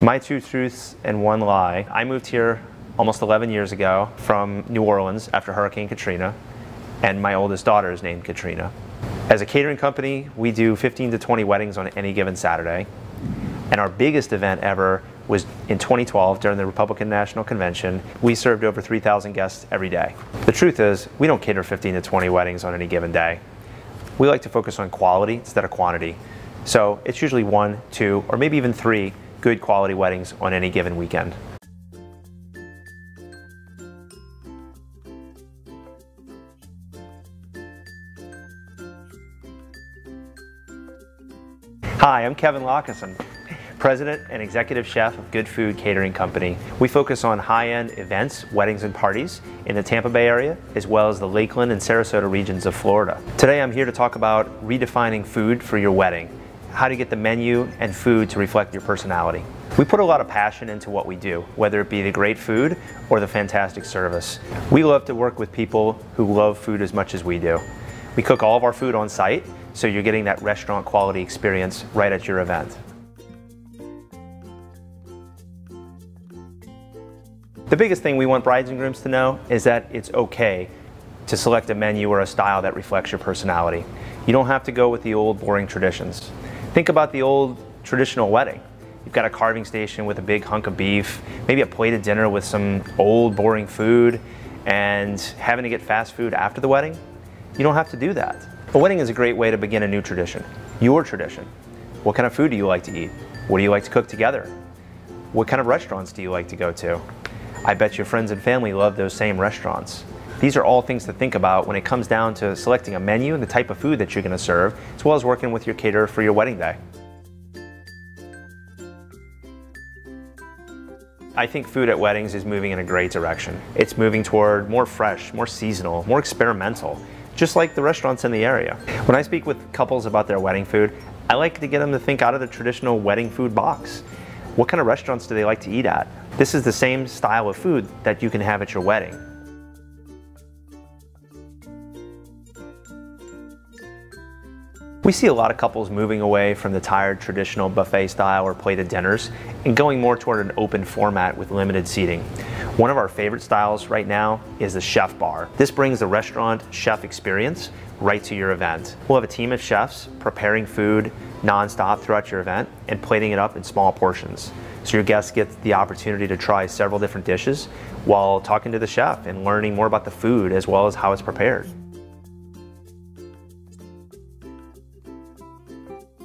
My two truths and one lie. I moved here almost 11 years ago from New Orleans after Hurricane Katrina, and my oldest daughter is named Katrina. As a catering company, we do 15 to 20 weddings on any given Saturday, and our biggest event ever was in 2012 during the Republican National Convention. We served over 3,000 guests every day. The truth is, we don't cater 15 to 20 weddings on any given day. We like to focus on quality instead of quantity. So it's usually 1, 2, or maybe even 3 good quality weddings on any given weekend. Hi, I'm Kevin Lacassin, President and Executive Chef of Good Food Catering Company. We focus on high-end events, weddings and parties in the Tampa Bay area, as well as the Lakeland and Sarasota regions of Florida. Today I'm here to talk about redefining food for your wedding, how to get the menu and food to reflect your personality. We put a lot of passion into what we do, whether it be the great food or the fantastic service. We love to work with people who love food as much as we do. We cook all of our food on site, so you're getting that restaurant quality experience right at your event. The biggest thing we want brides and grooms to know is that it's okay to select a menu or a style that reflects your personality. You don't have to go with the old boring traditions. Think about the old traditional wedding. You've got a carving station with a big hunk of beef, maybe a plated dinner with some old boring food, and having to get fast food after the wedding. You don't have to do that. A wedding is a great way to begin a new tradition, your tradition. What kind of food do you like to eat? What do you like to cook together? What kind of restaurants do you like to go to? I bet your friends and family love those same restaurants. These are all things to think about when it comes down to selecting a menu and the type of food that you're going to serve, as well as working with your caterer for your wedding day. I think food at weddings is moving in a great direction. It's moving toward more fresh, more seasonal, more experimental, just like the restaurants in the area. When I speak with couples about their wedding food, I like to get them to think out of the traditional wedding food box. What kind of restaurants do they like to eat at? This is the same style of food that you can have at your wedding. We see a lot of couples moving away from the tired traditional buffet style or plated dinners and going more toward an open format with limited seating. One of our favorite styles right now is the chef bar. This brings the restaurant chef experience right to your event. We'll have a team of chefs preparing food non-stop throughout your event and plating it up in small portions. So your guests get the opportunity to try several different dishes while talking to the chef and learning more about the food as well as how it's prepared.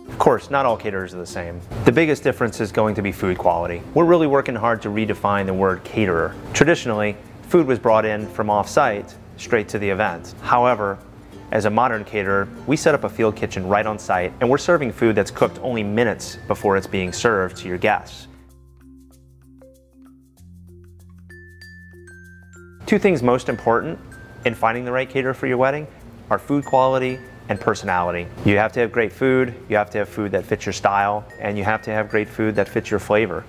Of course, not all caterers are the same. The biggest difference is going to be food quality. We're really working hard to redefine the word caterer. Traditionally, food was brought in from off-site straight to the event. However, as a modern caterer, we set up a field kitchen right on site, and we're serving food that's cooked only minutes before it's being served to your guests. Two things most important in finding the right caterer for your wedding are food quality and personality. You have to have great food, you have to have food that fits your style, and you have to have great food that fits your flavor.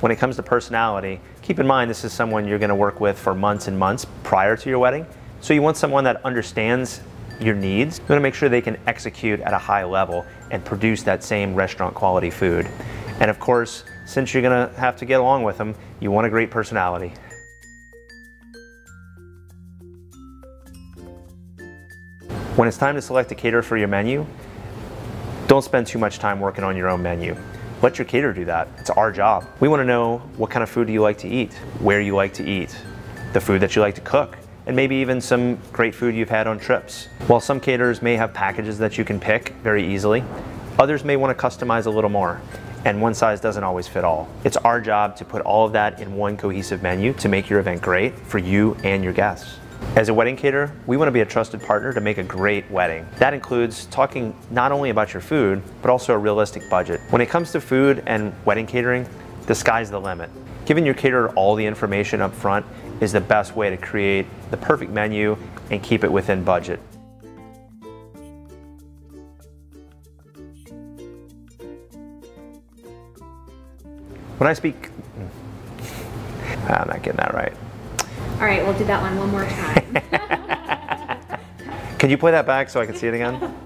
When it comes to personality, keep in mind this is someone you're going to work with for months and months prior to your wedding. So you want someone that understands your needs. You want to make sure they can execute at a high level and produce that same restaurant quality food. And of course, since you're going to have to get along with them, you want a great personality. When it's time to select a caterer for your menu, don't spend too much time working on your own menu. Let your caterer do that. It's our job. We want to know what kind of food do you like to eat, where you like to eat, the food that you like to cook, and maybe even some great food you've had on trips. While some caterers may have packages that you can pick very easily, others may want to customize a little more, and one size doesn't always fit all. It's our job to put all of that in one cohesive menu to make your event great for you and your guests. As a wedding caterer, we want to be a trusted partner to make a great wedding. That includes talking not only about your food, but also a realistic budget. When it comes to food and wedding catering, the sky's the limit. Giving your caterer all the information up front is the best way to create the perfect menu and keep it within budget. When I speak, I'm not getting that right. All right, we'll do that one more time. Can you play that back so I can see it again?